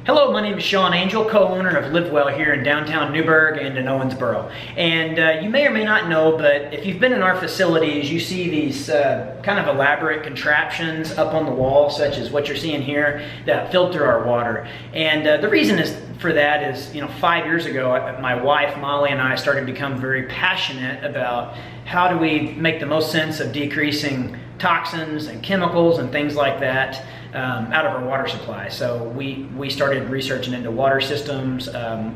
Hello, my name is Shaun Angel, co-owner of Live Well here in downtown Newburgh and in Owensboro. And you may or may not know, but if you've been in our facilities, you see these kind of elaborate contraptions up on the wall, such as what you're seeing here, that filter our water. And the reason for that is, 5 years ago, my wife Molly and I started to become very passionate about how do we make the most sense of decreasing toxins and chemicals and things like that out of our water supply. So we started researching into water systems.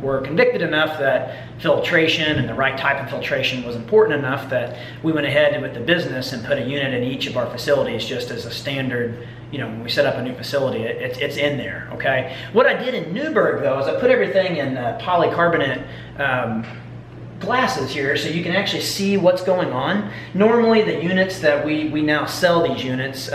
We're convicted enough that filtration and the right type of filtration was important enough that we went ahead with the business and put a unit in each of our facilities just as a standard. When we set up a new facility, it's in there, okay? What I did in Newburgh, though, is I put everything in polycarbonate glasses here so you can actually see what's going on. Normally, the units that we now sell these units,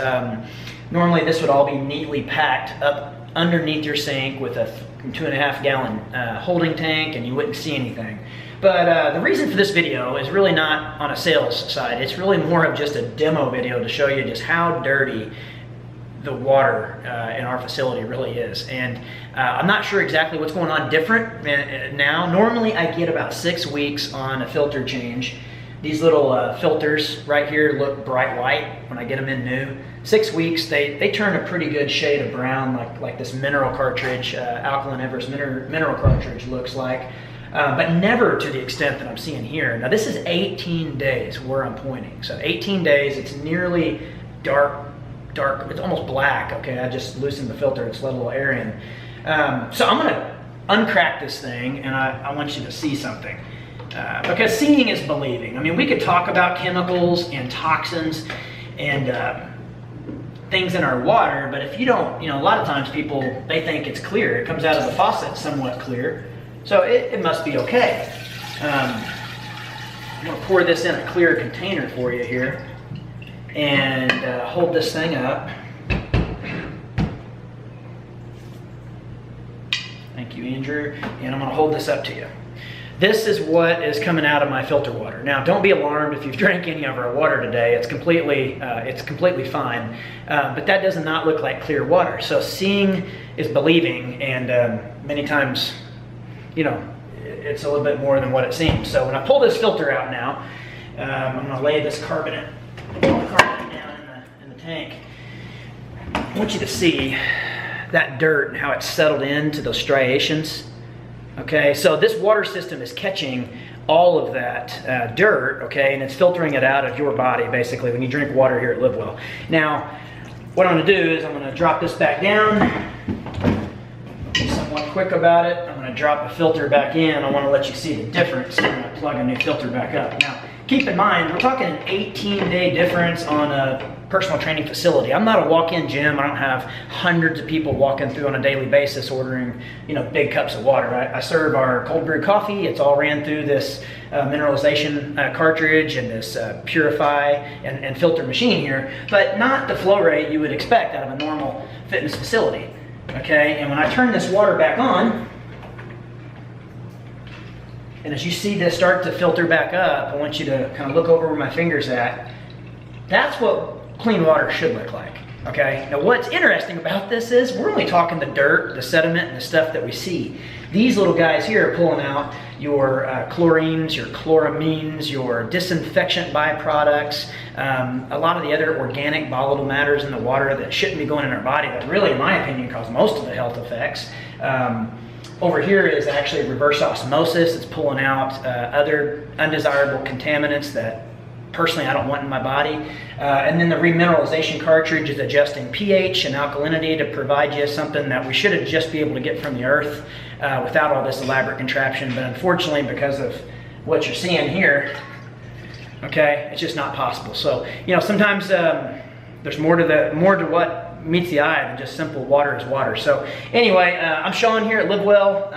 normally this would all be neatly packed up underneath your sink with a 2.5 gallon holding tank, and you wouldn't see anything. But the reason for this video is really not on a sales side. It's really more of just a demo video to show you just how dirty the water in our facility really is. And I'm not sure exactly what's going on different now. Normally I get about 6 weeks on a filter change. These little filters right here look bright white when I get them in new. 6 weeks, they turn a pretty good shade of brown, like this mineral cartridge, Alkaline Everest mineral cartridge looks like, but never to the extent that I'm seeing here. Now this is 18 days where I'm pointing. So 18 days, it's nearly dark, it's almost black. Okay, I just loosened the filter, it's let a little air in. So I'm gonna uncrack this thing, and I want you to see something. Because seeing is believing. I mean, we could talk about chemicals and toxins and things in our water, but if you don't, a lot of times people, they think it's clear. It comes out of the faucet somewhat clear, so it must be okay. I'm gonna pour this in a clear container for you here and hold this thing up. Thank you, Andrew. And I'm gonna hold this up to you. This is what is coming out of my filter water. Now, don't be alarmed if you've drank any of our water today. It's completely fine, but that does not look like clear water. So seeing is believing, and many times, it's a little bit more than what it seems. So when I pull this filter out now, I'm gonna lay this carbonate down in the tank. I want you to see that dirt and how it's settled into those striations. Okay, so this water system is catching all of that dirt, okay, and it's filtering it out of your body, basically, when you drink water here at Live Well. Now, what I'm gonna do is I'm gonna drop this back down, be somewhat quick about it. I'm gonna drop the filter back in. I wanna let you see the difference when I plug a new filter back up. Now, keep in mind, we're talking an 18-day difference on a personal training facility. I'm not a walk-in gym. I don't have hundreds of people walking through on a daily basis ordering, big cups of water. I serve our cold brew coffee. It's all ran through this mineralization cartridge and this purify and filter machine here, but not the flow rate you would expect out of a normal fitness facility. Okay, and when I turn this water back on, and as you see this start to filter back up, I want you to kind of look over where my finger's at. That's what clean water should look like, okay? Now what's interesting about this is we're only talking the dirt, the sediment, and the stuff that we see. These little guys here are pulling out your chlorines, your chloramines, your disinfectant byproducts, a lot of the other organic volatile matters in the water that shouldn't be going in our body that really, in my opinion, cause most of the health effects. Over here is actually reverse osmosis. It's pulling out other undesirable contaminants that personally I don't want in my body. And then the remineralization cartridge is adjusting pH and alkalinity to provide you something that we should just be able to get from the earth without all this elaborate contraption. But unfortunately, because of what you're seeing here, okay, it's just not possible. So, sometimes there's more to what meets the eye than just simple water is water. So anyway, I'm Shaun here at Live Well.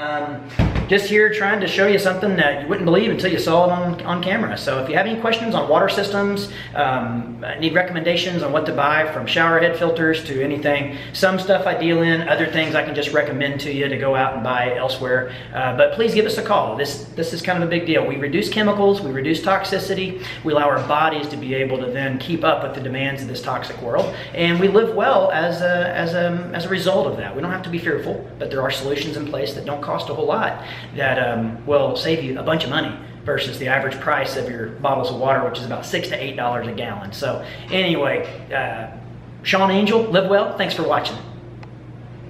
just here trying to show you something that you wouldn't believe until you saw it on camera. So if you have any questions on water systems, need recommendations on what to buy, from shower head filters to anything, some stuff I deal in, other things I can just recommend to you to go out and buy elsewhere. But please give us a call. This is kind of a big deal. We reduce chemicals, we reduce toxicity, we allow our bodies to be able to then keep up with the demands of this toxic world, and we live well as a result of that. We don't have to be fearful, but there are solutions in place that don't cost a whole lot that will save you a bunch of money versus the average price of your bottles of water, which is about $6 to $8 a gallon. So anyway, Shaun Angel, live well. Thanks for watching.